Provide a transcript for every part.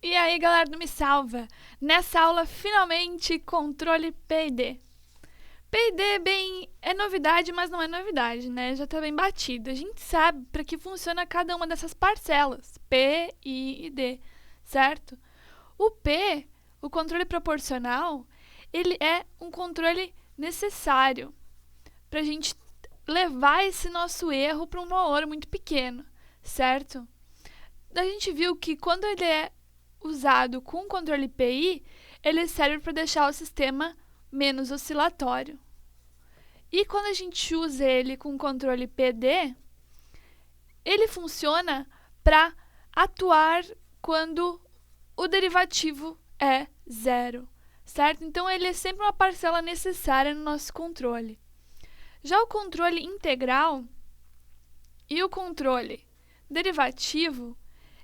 E aí, galera do Me Salva? Nessa aula, finalmente, controle P&D. P&D, bem, é novidade, mas não é novidade, né? Já tá bem batido. A gente sabe para que funciona cada uma dessas parcelas, P, I e D, certo? O P, o controle proporcional, ele é um controle necessário para a gente levar esse nosso erro para um valor muito pequeno, certo? A gente viu que quando ele é usado com o controle PI, ele serve para deixar o sistema menos oscilatório. E quando a gente usa ele com o controle PD, ele funciona para atuar quando o derivativo é zero, certo? Então ele é sempre uma parcela necessária no nosso controle. Já o controle integral e o controle derivativo,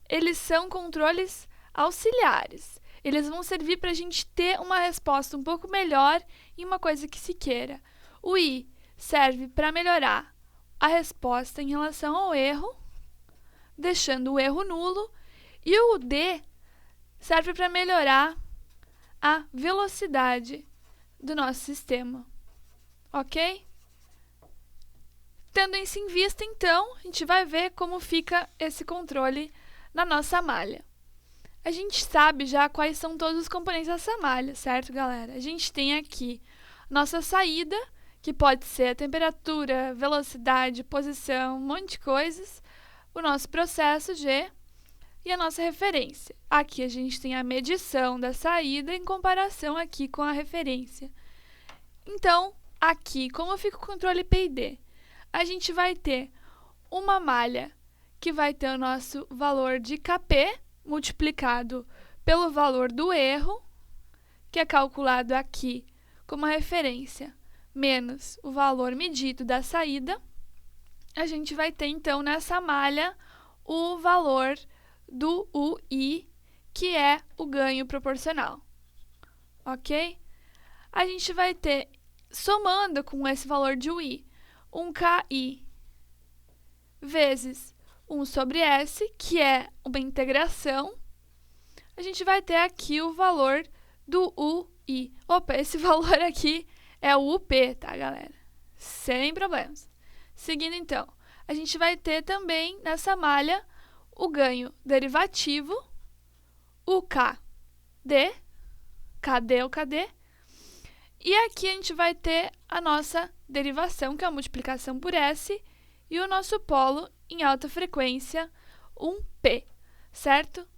eles são controles auxiliares. Eles vão servir para a gente ter uma resposta um pouco melhor em uma coisa que se queira. O I serve para melhorar a resposta em relação ao erro, deixando o erro nulo, e o D serve para melhorar a velocidade do nosso sistema. Ok? Tendo isso em vista, então, a gente vai ver como fica esse controle na nossa malha. A gente sabe já quais são todos os componentes dessa malha, certo, galera? A gente tem aqui nossa saída, que pode ser a temperatura, velocidade, posição, um monte de coisas, o nosso processo G e a nossa referência. Aqui a gente tem a medição da saída em comparação aqui com a referência. Então, aqui, como fica o controle P&D? A gente vai ter uma malha que vai ter o nosso valor de Kp multiplicado pelo valor do erro, que é calculado aqui como referência, menos o valor medido da saída. A gente vai ter, então, nessa malha, o valor do UI, que é o ganho proporcional. Ok? A gente vai ter, somando com esse valor de UI, um KI vezes 1 sobre S, que é uma integração. A gente vai ter aqui o valor do UI. Opa, esse valor aqui é o UP, tá, galera? Sem problemas. Seguindo, então, a gente vai ter também, nessa malha, o ganho derivativo, o KD, KD é o KD, e aqui a gente vai ter a nossa derivação, que é a multiplicação por S, e o nosso polo em alta frequência, um P, certo?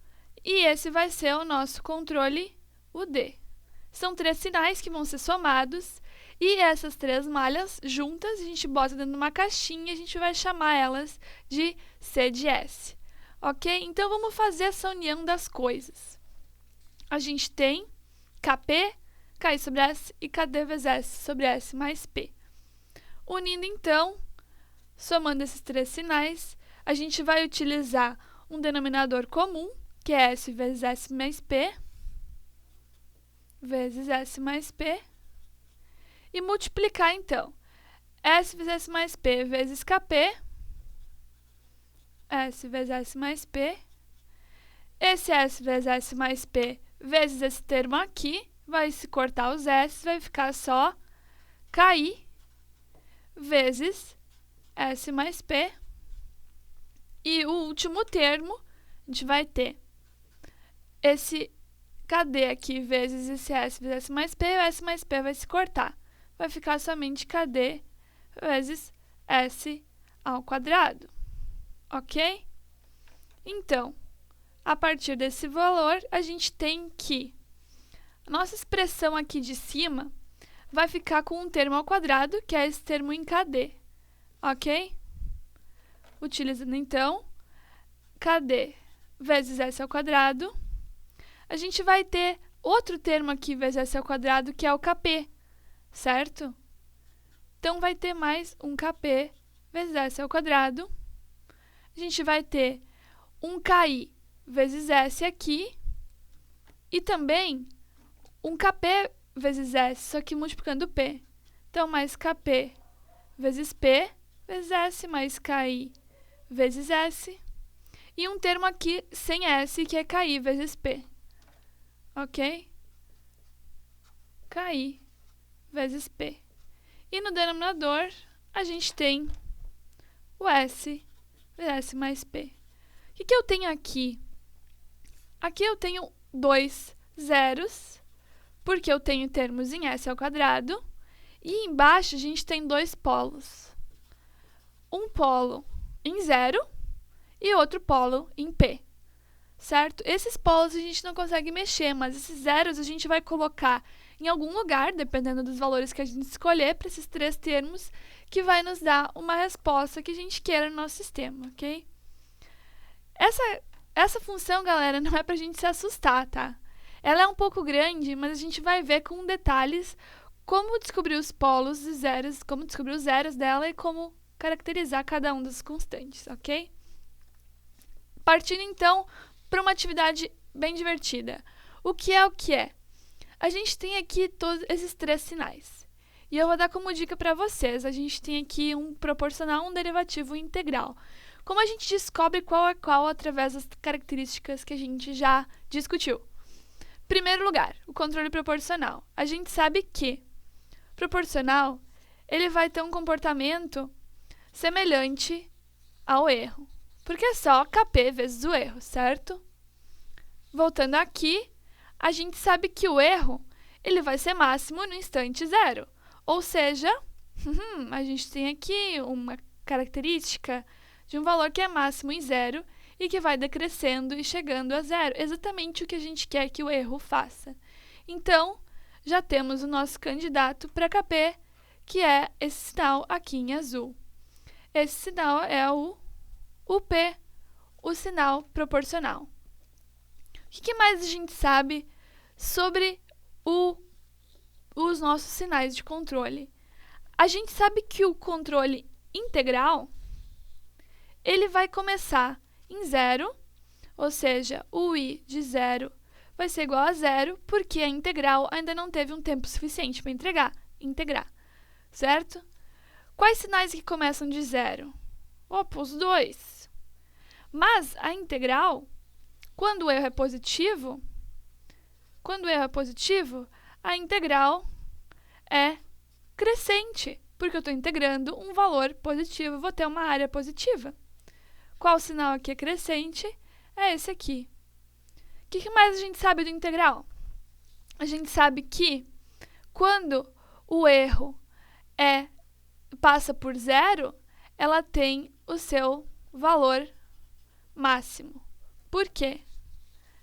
E esse vai ser o nosso controle, o D. São 3 sinais que vão ser somados, e essas 3 malhas juntas, a gente bota dentro de uma caixinha e a gente vai chamar elas de C de S. Ok? Então, vamos fazer essa união das coisas. A gente tem Kp, Ki sobre S e Kd vezes S sobre S mais P. Unindo, então, somando esses 3 sinais, a gente vai utilizar um denominador comum, que é S vezes S mais P, vezes S mais P, e multiplicar, então, S vezes S mais P vezes Kp, S vezes S mais P, esse S vezes S mais P vezes esse termo aqui, vai se cortar os S, vai ficar só Ki vezes S mais P. E o último termo, a gente vai ter esse KD aqui vezes esse S vezes S mais P, o S mais P vai se cortar. Vai ficar somente KD vezes S ao quadrado. Ok? Então, a partir desse valor, a gente tem que a nossa expressão aqui de cima vai ficar com um termo ao quadrado, que é esse termo em KD. Ok? Utilizando, então, KD vezes S ao quadrado, a gente vai ter outro termo aqui vezes S ao quadrado, que é o Kp, certo? Então, vai ter mais um Kp vezes S ao quadrado. A gente vai ter um Ki vezes S aqui e também um Kp vezes S, só que multiplicando P. Então, mais Kp vezes P vezes S mais Ki vezes S. e um termo aqui sem S, que é KI vezes P. Ok? KI vezes P. E no denominador, a gente tem o S mais P. O que eu tenho aqui? Aqui eu tenho 2 zeros, porque eu tenho termos em S ao quadrado. E embaixo a gente tem 2 polos. Um polo em 0 e outro polo em P. Certo? Esses polos a gente não consegue mexer, mas esses zeros a gente vai colocar em algum lugar, dependendo dos valores que a gente escolher para esses 3 termos, que vai nos dar uma resposta que a gente queira no nosso sistema, ok? Essa função, galera, não é pra gente se assustar, tá? Ela é um pouco grande, mas a gente vai ver com detalhes como descobrir os polos e zeros, como descobrir os zeros dela e como caracterizar cada um dos constantes, ok? Partindo, então, para uma atividade bem divertida. O que é o que é? A gente tem aqui todos esses 3 sinais. E eu vou dar como dica para vocês. A gente tem aqui um proporcional, um derivativo e um integral. Como a gente descobre qual é qual através das características que a gente já discutiu? Primeiro lugar, o controle proporcional. A gente sabe que proporcional, ele vai ter um comportamento semelhante ao erro. Porque é só KP vezes o erro, certo? Voltando aqui, a gente sabe que o erro ele vai ser máximo no instante 0. Ou seja, a gente tem aqui uma característica de um valor que é máximo em 0 e que vai decrescendo e chegando a 0. Exatamente o que a gente quer que o erro faça. Então, já temos o nosso candidato para KP, que é esse sinal aqui em azul. Esse sinal é o P, o sinal proporcional. O que mais a gente sabe sobre os nossos sinais de controle? A gente sabe que o controle integral, ele vai começar em 0, ou seja, o I de 0 vai ser igual a 0, porque a integral ainda não teve um tempo suficiente para integrar, certo? Quais sinais que começam de 0? Opa, os 2. Mas a integral, quando o erro é positivo, a integral é crescente, porque eu estou integrando um valor positivo, vou ter uma área positiva. Qual sinal aqui é crescente? É esse aqui. O que mais a gente sabe do integral? A gente sabe que quando o erro passa por 0, ela tem o seu valor máximo. Por quê?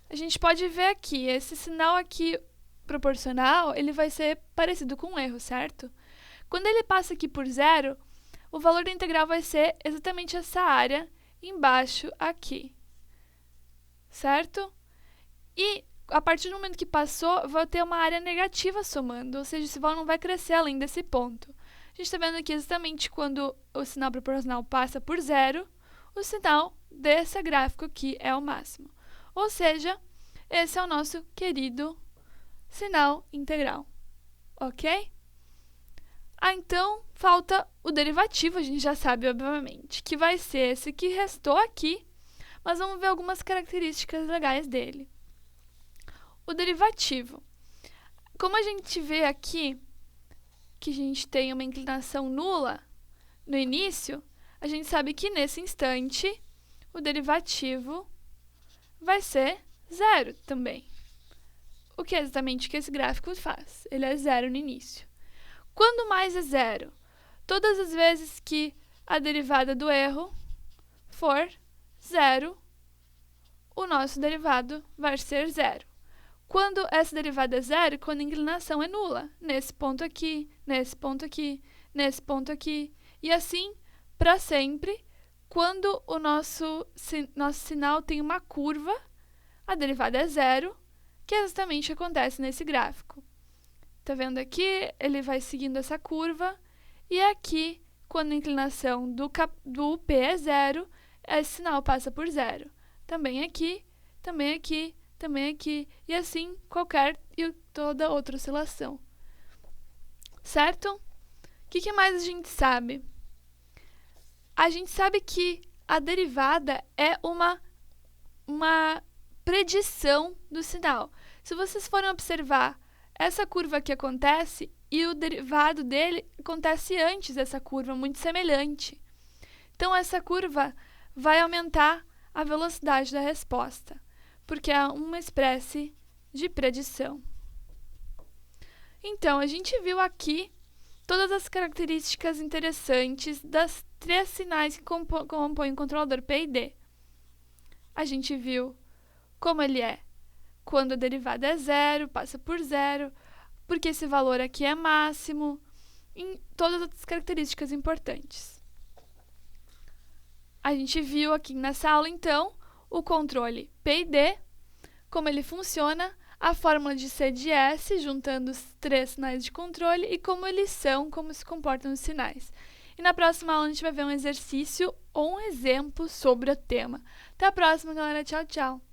A gente pode ver aqui, esse sinal aqui proporcional, ele vai ser parecido com um erro, certo? Quando ele passa aqui por 0, o valor da integral vai ser exatamente essa área embaixo aqui, certo? E a partir do momento que passou, vai ter uma área negativa somando, ou seja, esse valor não vai crescer além desse ponto. A gente está vendo aqui exatamente quando o sinal proporcional passa por 0, o sinal desse gráfico aqui é o máximo. Ou seja, esse é o nosso querido sinal integral, ok? Então, falta o derivativo, a gente já sabe, obviamente, que vai ser esse que restou aqui, mas vamos ver algumas características legais dele. O derivativo. Como a gente vê aqui que a gente tem uma inclinação nula no início, a gente sabe que nesse instante o derivativo vai ser 0 também. O que é exatamente o que esse gráfico faz? Ele é 0 no início. Quando mais é 0? Todas as vezes que a derivada do erro for 0, o nosso derivado vai ser 0. Quando essa derivada é 0, quando a inclinação é nula, nesse ponto aqui, nesse ponto aqui, nesse ponto aqui, e assim para sempre. Quando o nosso sinal tem uma curva, a derivada é 0, que é exatamente o que acontece nesse gráfico. Tá vendo aqui? Ele vai seguindo essa curva, e aqui, quando a inclinação do P é 0, esse sinal passa por 0. Também aqui, também aqui, também aqui, e assim toda outra oscilação. Certo? O que mais a gente sabe? A gente sabe que a derivada é uma predição do sinal. Se vocês forem observar, essa curva aqui acontece e o derivado dele acontece antes dessa curva, muito semelhante. Então, essa curva vai aumentar a velocidade da resposta, porque é uma espécie de predição. Então, a gente viu aqui todas as características interessantes das 3 sinais que compõem o controlador PID. A gente viu como ele é quando a derivada é zero, passa por zero, porque esse valor aqui é máximo, em todas as características importantes. A gente viu aqui nessa aula, então, o controle PID, como ele funciona, a fórmula de C de S, juntando os 3 sinais de controle, e como eles são, como se comportam os sinais. E na próxima aula a gente vai ver um exercício ou um exemplo sobre o tema. Até a próxima, galera. Tchau, tchau!